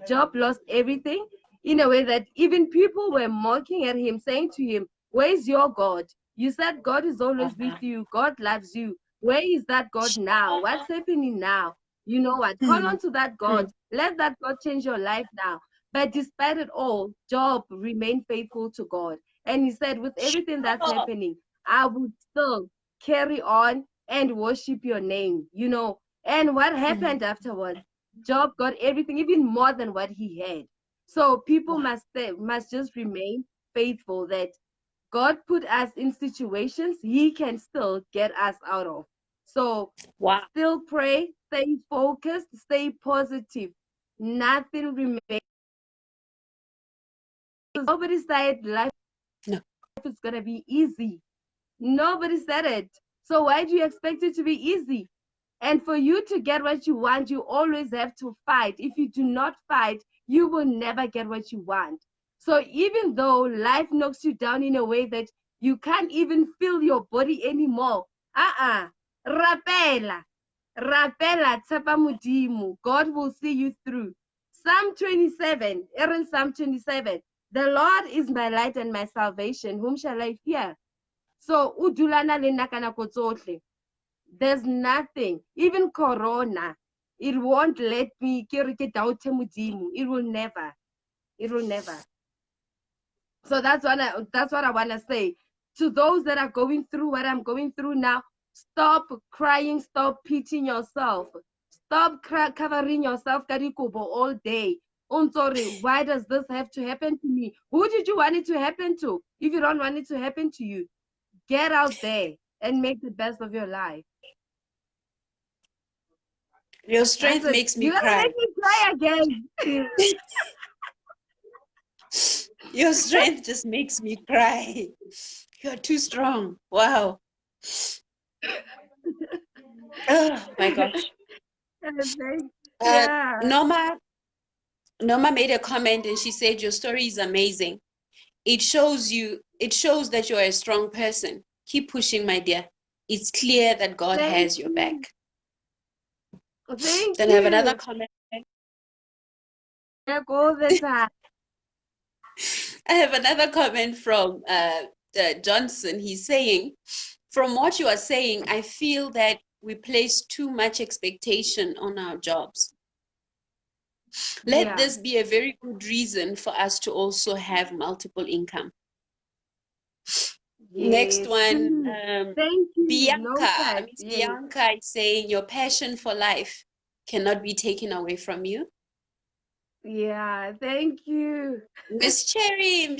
S2: Job lost everything in a way that even people were mocking at him, saying to him, "Where's your God? You said God is always with
S1: uh-huh.
S2: you. God loves you. Where is that God now? What's happening now? You know what? Call
S1: Mm,
S2: on to that God.
S1: mm,
S2: Let that God change your life now." But despite it all, Job remained faithful to God. And he said, with everything that's
S1: oh,
S2: happening, I would still carry on and worship your name, you know. And what
S1: mm,
S2: happened afterwards? Job got everything, even more than what he had. So people
S1: wow.
S2: must just remain faithful that God put us in situations He can still get us out of. So
S1: Wow.
S2: still pray, stay focused, stay positive. Nothing remains. Nobody said life
S1: No.
S2: is gonna be easy. Nobody said it. So why do you expect it to be easy? And for you to get what you want, you always have to fight. If you do not fight, you will never get what you want. So even though life knocks you down in a way that you can't even feel your body anymore, rapela, rapela, tshepa Modimo. God will see you through. Psalm 27, Psalm 27, the Lord is my light and my salvation. Whom shall I fear? So, udulana le nna ka nako tsotlhe. There's nothing, even corona, it won't let me doubt Modimo. It will never. It will never. So that's what I want to say to those that are going through what I'm going through now. Stop crying, stop pitying yourself. Stop covering yourself karikubo all day. Sorry, why does this have to happen to me? Who did you want it to happen to? If you don't want it to happen to you, get out there and make the best of your life.
S1: Your strength
S2: That's it.
S1: makes me
S2: You're gonna
S1: cry.
S2: make me cry again.
S1: Your strength just makes me cry. You're too strong. Wow. Oh my gosh.
S2: Yeah.
S1: Norma made a comment and she said, your story is amazing. It shows that you're a strong person. Keep pushing, my dear. It's clear that God has your back.
S2: Thank
S1: Then
S2: you.
S1: I have another comment.
S2: All the time.
S1: I have another comment from Johnson. He's saying, from what you are saying, I feel that we place too much expectation on our jobs. Let this be a very good reason for us to also have multiple income.
S2: Yes.
S1: Next one,
S2: thank you.
S1: Bianca. Miss Bianca is saying your passion for life cannot be taken away from you.
S2: Yeah, thank you.
S1: Miss Cherry,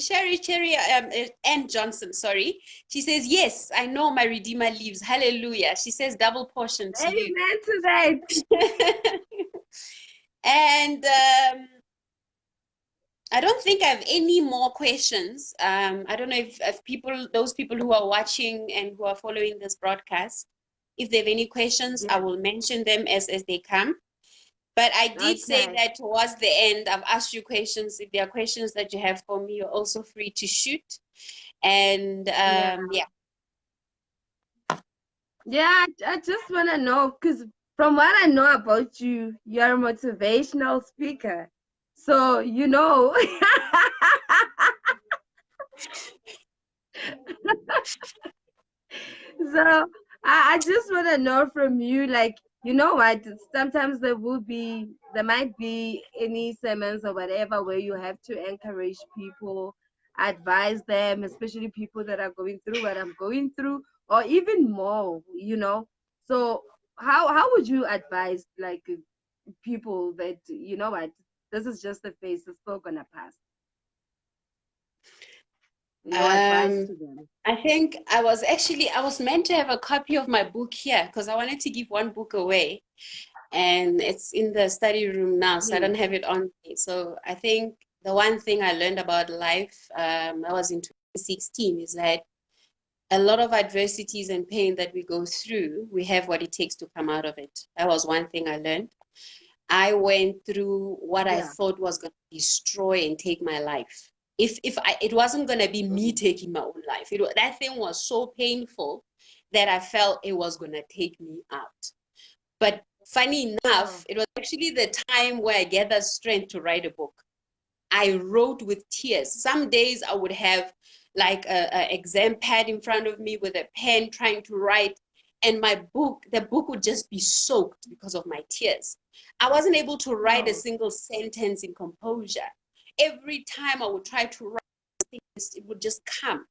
S1: Ann Johnson, sorry. She says, yes, I know my Redeemer lives. Hallelujah. She says double portion to you.
S2: Amen to that.
S1: And I don't think I have any more questions. I don't know if those people who are watching and who are following this broadcast, if they have any questions, I will mention them as they come. But I did say that towards the end, I've asked you questions. If there are questions that you have for me, you're also free to shoot. And
S2: Yeah, I just want to know, because from what I know about you, you're a motivational speaker. So, you know. So I just want to know from you, like, you know what, sometimes there might be any sermons or whatever where you have to encourage people, advise them, especially people that are going through what I'm going through, or even more, you know. So how would you advise, like, people that, you know what, this is just a phase, it's still gonna pass? Your advice to them.
S1: I think I was meant to have a copy of my book here because I wanted to give one book away, and it's in the study room now, so I don't have it on me. So I think the one thing I learned about life, I was in 2016, is that a lot of adversities and pain that we go through, we have what it takes to come out of it. That was one thing I learned. I went through what I thought was going to destroy and take my life. It wasn't going to be me taking my own life. That thing was so painful that I felt it was going to take me out. But funny enough, it was actually the time where I gathered strength to write a book. I wrote with tears. Some days I would have like a exam pad in front of me with a pen trying to write, and the book would just be soaked because of my tears. I wasn't able to write a single sentence in composure. Every time I would try to write things, it would just come.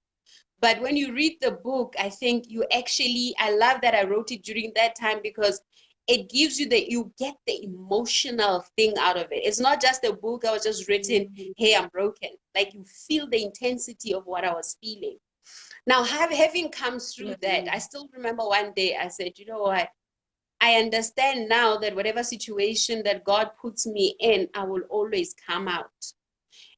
S1: But when you read the book, I think I love that I wrote it during that time because it gives you you get the emotional thing out of it. It's not just a book I was just written, hey, I'm broken. Like you feel the intensity of what I was feeling. Now, having come through that, I still remember one day I said, you know what? I understand now that whatever situation that God puts me in, I will always come out.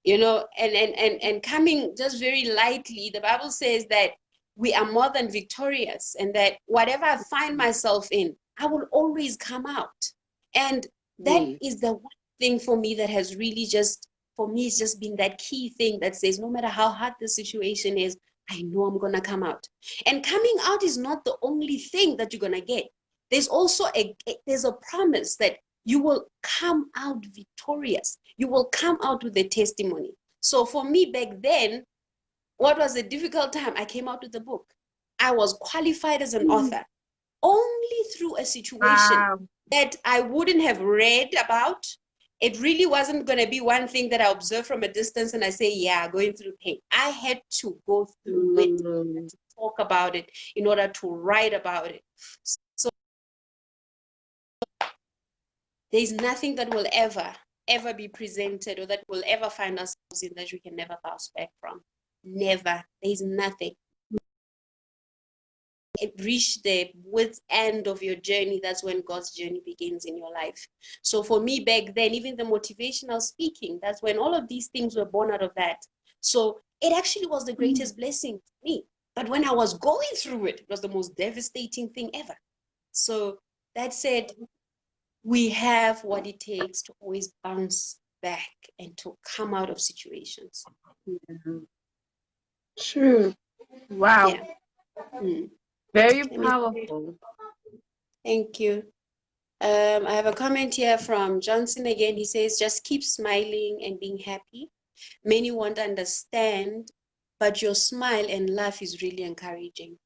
S1: You know, and coming just very lightly, the Bible says that we are more than victorious, and that whatever I find myself in, I will always come out. And that is the one thing for me that has really just, for me, it's just been that key thing that says, no matter how hard the situation is, I know I'm going to come out. And coming out is not the only thing that you're going to get. There's also there's a promise that you will come out victorious. You will come out with a testimony. So for me back then, what was a difficult time? I came out with a book. I was qualified as an author only through a situation that I wouldn't have read about. It really wasn't going to be one thing that I observe from a distance and I say, yeah, going through pain. I had to go through it, to talk about it, in order to write about it. So there's nothing that will ever be presented or that we'll ever find ourselves in that we can never bounce back from. Never. There's nothing. It reached the width end of your journey, that's when God's journey begins in your life. So for me back then, even the motivational speaking, that's when all of these things were born out of that. So it actually was the greatest blessing to me. But when I was going through it, it was the most devastating thing ever. So that said, we have what it takes to always bounce back and to come out of situations.
S2: True. Wow.
S1: Yeah.
S2: Very powerful.
S1: Thank you. I have a comment here from Johnson again. He says, just keep smiling and being happy. Many won't understand, but your smile and laugh is really encouraging.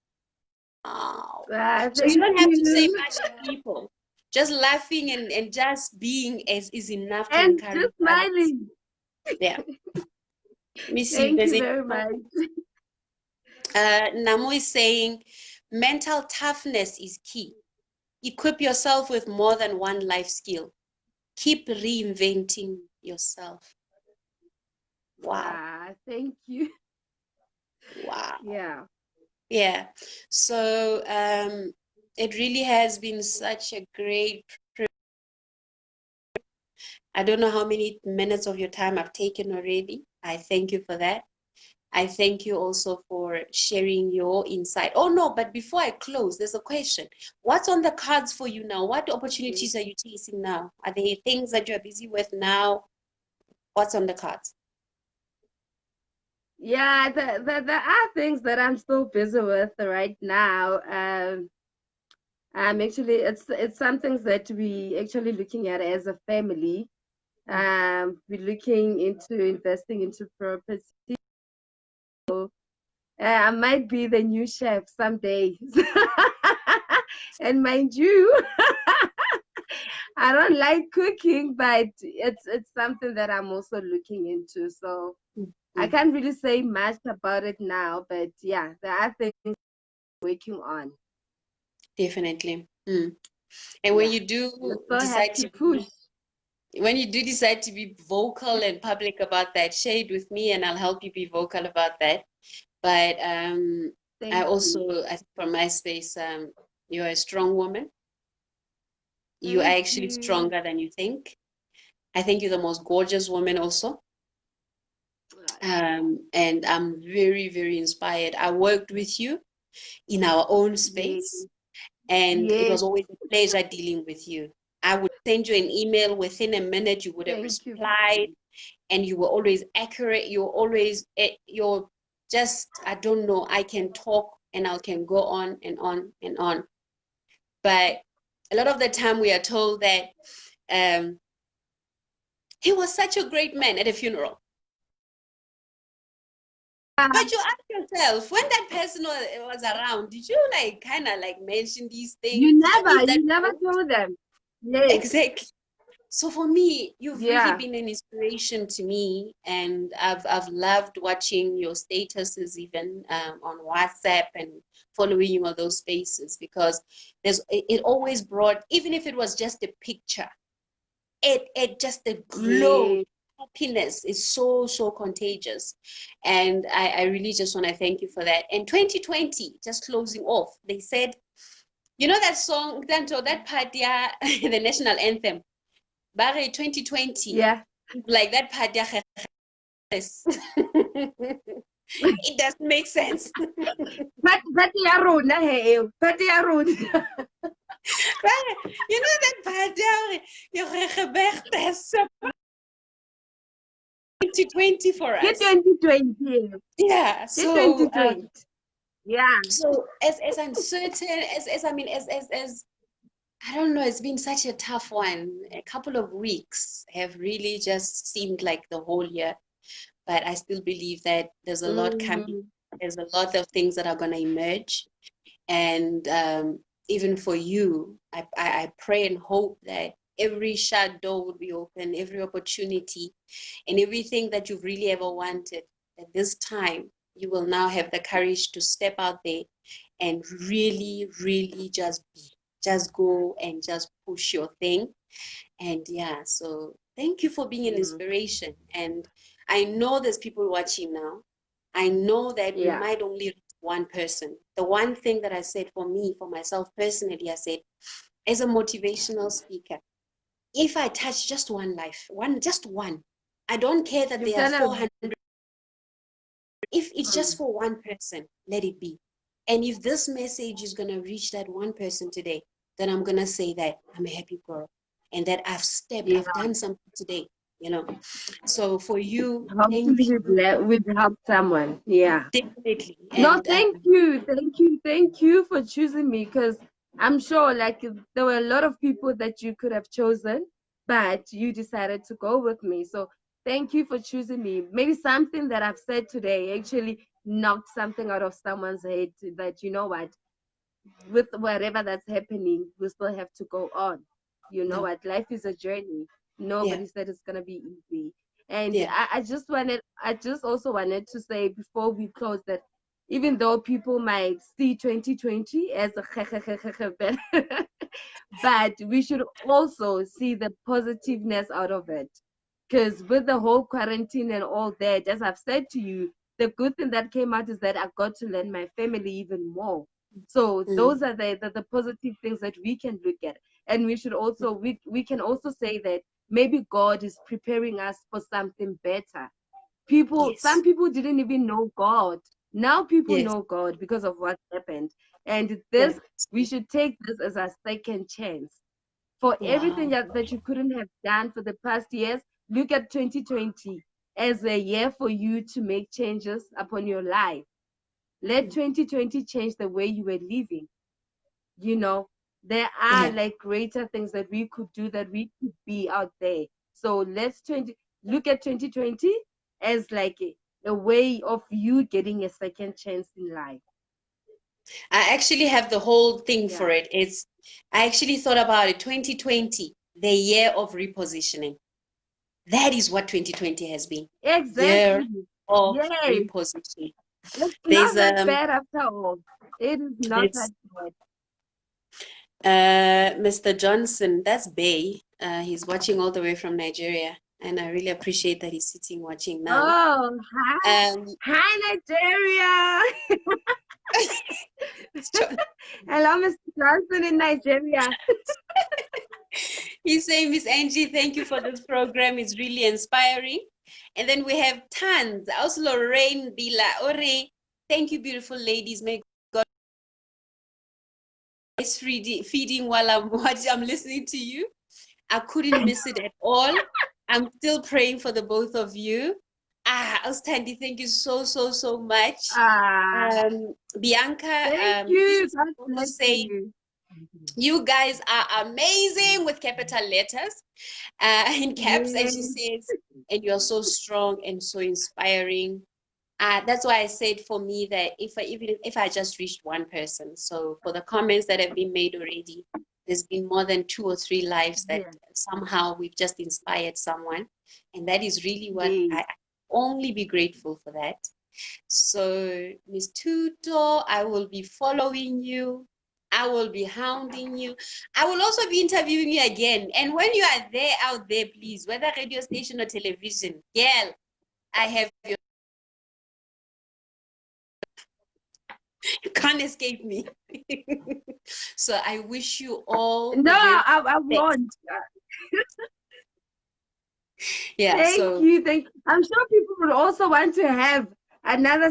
S1: Wow. So you don't have to say much to people. Just laughing and just being is enough to
S2: and
S1: encourage
S2: just smiling.
S1: Yeah. Let me see.
S2: Thank you very much.
S1: Namu is saying, mental toughness is key. Equip yourself with more than one life skill. Keep reinventing yourself. Wow.
S2: Thank you.
S1: Wow.
S2: Yeah.
S1: Yeah. So it really has been such a great privilege. I don't know how many minutes of your time I've taken already. I thank you for that. I thank you also for sharing your insight. Oh, no, but before I close, there's a question. What's on the cards for you now? What opportunities are you chasing now? Are there things that you're busy with now? What's on the cards?
S2: Yeah, there are things that I'm still busy with right now. Actually, it's some things that we actually looking at as a family. We're looking into investing into property. I might be the new chef someday. And mind you, I don't like cooking, but it's something that I'm also looking into. So I can't really say much about it now, but yeah, there are things I'm working on.
S1: Definitely. And when you do decide to
S2: push,
S1: when you do decide to be vocal and public about that, share it with me and I'll help you be vocal about that. But I also, I think from my space, you're a strong woman. You are actually stronger than you think. I think you're the most gorgeous woman also. And I'm very, very inspired. I worked with you in our own space, and it was always a pleasure dealing with you. I would send you an email within a minute, you would have replied, and you were always accurate. You're just, I don't know, I can talk and I can go on and on and on. But a lot of the time we are told that he was such a great man at a funeral. But you ask yourself, when that person was around, did you kind of mention these things?
S2: You never told them. Yes.
S1: Exactly. So for me, you've really
S2: Yeah.
S1: been an inspiration to me, and I've loved watching your statuses even on WhatsApp and following you on those spaces, because it always brought, even if it was just a picture, it just the glow.
S2: Yeah.
S1: Happiness is so contagious, and I really just want to thank you for that. And 2020, just closing off, they said, you know that song, that part, yeah, the national anthem. Bare 2020,
S2: Yeah.
S1: like that part, yeah, it doesn't make sense.
S2: But ya rona he eo. But ya rona.
S1: You know that part, yeah, your birthday, so 2020 for
S2: Get
S1: us.
S2: 2020.
S1: Yeah,
S2: Get
S1: so
S2: 2020. Yeah.
S1: so as uncertain as I mean, as I don't know, it's been such a tough one. A couple of weeks have really just seemed like the whole year, but I still believe that there's a lot coming.
S2: Mm-hmm.
S1: There's a lot of things that are going to emerge. And even for you, I pray and hope that every shut door will be open, every opportunity, and everything that you've really ever wanted. At this time, you will now have the courage to step out there and really just go and just push your thing. And yeah, so thank you for being an
S2: Mm-hmm.
S1: inspiration. And I know there's people watching now. I know that we
S2: Yeah.
S1: might only reach one person. The one thing that I said for me, for myself personally, I said, as a motivational speaker, if I touch just one life, just one, I don't care that
S2: You've
S1: there are
S2: done a
S1: 400. If it's just for one person, let it be. And if this message is going to reach that one person today, then I'm going to say that I'm a happy girl and that
S2: yeah.
S1: I've done something today, you know. So for you, thank
S2: Hopefully
S1: you,
S2: we've helped someone. Yeah.
S1: definitely.
S2: No,
S1: And
S2: thank you. Thank you for choosing me, because I'm sure like there were a lot of people that you could have chosen, but you decided to go with me. So thank you for choosing me. Maybe something that I've said today actually knocked something out of someone's head, that you know what, with whatever that's happening, we still have to go on. You know
S1: no,
S2: what? Life is a journey.
S1: yeah,
S2: Nobody said it's gonna be easy. And
S1: yeah,
S2: I just also wanted to say before we close that even though people might see 2020 as a but we should also see the positiveness out of it. Because with the whole quarantine and all that, as I've said to you, the good thing that came out is that I got to learn my family even more. So
S1: mm,
S2: those are the positive things that we can look at. And we should also we can also say that maybe God is preparing us for something better. Some
S1: yes,
S2: people didn't even know God. Now people
S1: yes,
S2: know God because of what happened. And
S1: yeah,
S2: this, we should take this as a second chance for everything
S1: wow,
S2: that you couldn't have done for the past years. Look at 2020 as a year for you to make changes upon your life. Let
S1: mm,
S2: 2020 change the way you were living. You know, there are
S1: yeah.
S2: like greater things that we could do, that we could be out there. So look at 2020 as like a way of you getting a second chance in life.
S1: I actually have the whole thing
S2: Yeah,
S1: for it. I actually thought about it. 2020, the year of repositioning. That is what 2020 has been. Year
S2: exactly.
S1: of
S2: Yes,
S1: repositioning.
S2: it's
S1: There's
S2: not that bad after all. It is not that
S1: there's
S2: bad.
S1: Mr. Johnson, that's Bay. He's watching all the way from Nigeria, and I really appreciate that he's sitting watching now.
S2: Oh, hi,
S1: Um,
S2: hi, Nigeria.
S1: John,
S2: Hello, Mr. Johnson in Nigeria.
S1: he's saying, Miss Angie, thank you for this program. It's really inspiring. And then we have tons. Also, Lorraine Bila Ore. Thank you, beautiful ladies. May God is feeding while I'm watching, I'm listening to you. I couldn't miss it at all. I'm still praying for the both of you. Outstanding. Thank you so much.
S2: Ah,
S1: Bianca,
S2: thank you.
S1: she's
S2: God
S1: also
S2: bless
S1: saying,
S2: you.
S1: you guys are amazing with capital letters in caps. And she
S2: Yes.
S1: says, and you're so strong and so inspiring. That's why I said for me that even if I just reached one person, so for the comments that have been made already, there's been more than 2 or 3 lives that
S2: Yeah.
S1: somehow we've just inspired someone. And that is really what
S2: Yes.
S1: I only be grateful for that. So, Miss Tuto, I will be following you. I will be hounding you. I will also be interviewing you again. And when you are there, out there, please, whether radio station or television, girl, I have your. You can't escape me. So I wish you all
S2: No,
S1: the very
S2: I
S1: best.
S2: won't.
S1: Yeah.
S2: Thank
S1: So
S2: you. Thank. I'm sure people would also want to have another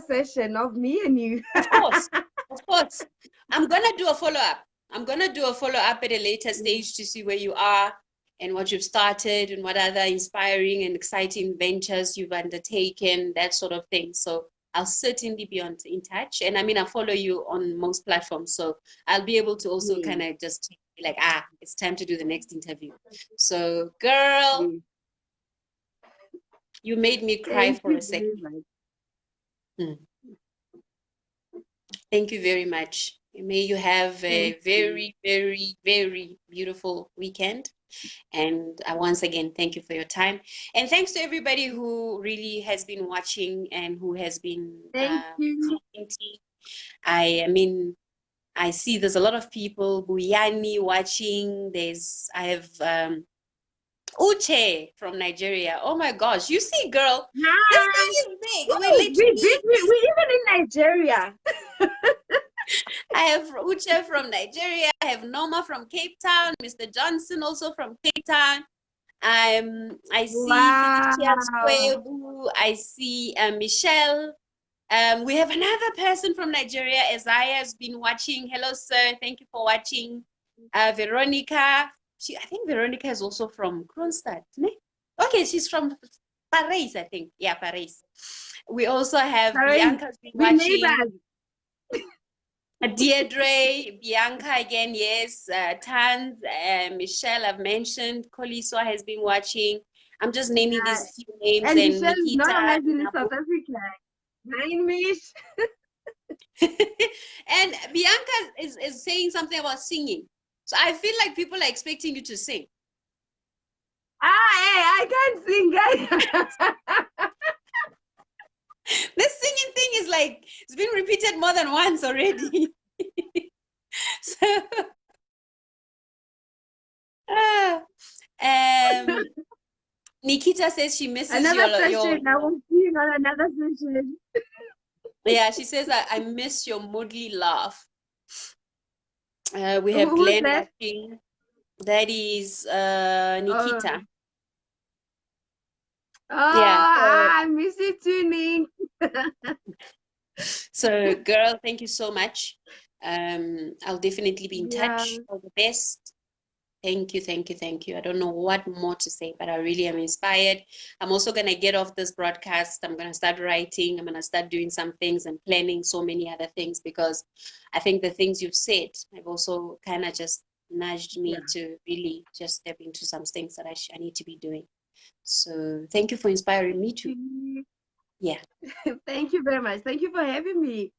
S2: session of me and you.
S1: of course, of course, I'm gonna do a follow up. I'm gonna do a follow up at a later stage to see where you are and what you've started and what other inspiring and exciting ventures you've undertaken, that sort of thing. So I'll certainly be in touch. And I mean, I follow you on most platforms, so I'll be able to also
S2: Yes,
S1: kind of just be like, it's time to do the next interview. So, girl,
S2: yes.
S1: you made me cry
S2: Thank
S1: for
S2: you
S1: a second.
S2: very much.
S1: Hmm. Thank you very much. May you have a
S2: Thank you.
S1: very, very, very beautiful weekend. And once again, thank you for your time. And thanks to everybody who really has been watching and who has been
S2: Thank you.
S1: commenting. I mean, I see there's a lot of people, Buyani watching. I have Uche from Nigeria. Oh my gosh, you see, girl, this thing
S2: Hi.
S1: is big. We're
S2: Oh,
S1: literally
S2: we even in Nigeria.
S1: I have Uche from Nigeria. I have Noma from Cape Town. Mr. Johnson also from Cape Town. I see Felicia
S2: Wow.
S1: Squebu. I see Michelle. We have another person from Nigeria. Isaiah has been watching. Hello, sir. Thank you for watching. Veronica. I think Veronica is also from Kronstadt. Ne? Okay, she's from Paris, I think. Yeah, Paris. We also have
S2: Sorry,
S1: Bianca's been
S2: we
S1: watching.
S2: neighbors.
S1: Deirdre, Bianca again, yes. Tans, Michelle, I've mentioned. Koliswa has been watching. I'm just naming these few names,
S2: And
S1: and
S2: Michelle is no
S1: Nikita,
S2: longer in
S1: Nabo.
S2: South Africa. Nine Mish.
S1: And Bianca is saying something about singing. So I feel like people are expecting you to sing.
S2: Hey, I can't sing, guys.
S1: This singing thing is like, it's been repeated more than once already. So, um, Nikita says she misses
S2: Another
S1: your
S2: session. I will see you on another session.
S1: yeah, she says I miss your moodly laugh. We have
S2: Who's
S1: Glenn
S2: that?
S1: watching. That is Nikita. Yeah.
S2: I miss you tuning.
S1: So girl, thank you so much. I'll definitely be in
S2: Yeah.
S1: touch. All the best. Thank you, thank you, thank you. I don't know what more to say, but I really am inspired. I'm also going to get off this broadcast. I'm going to start writing. I'm going to start doing some things and planning so many other things, because I think the things you've said have also kind of just nudged me to really just step into some things that I need to be doing. So thank you for inspiring me too. Yeah.
S2: Thank you very much. Thank you for having me.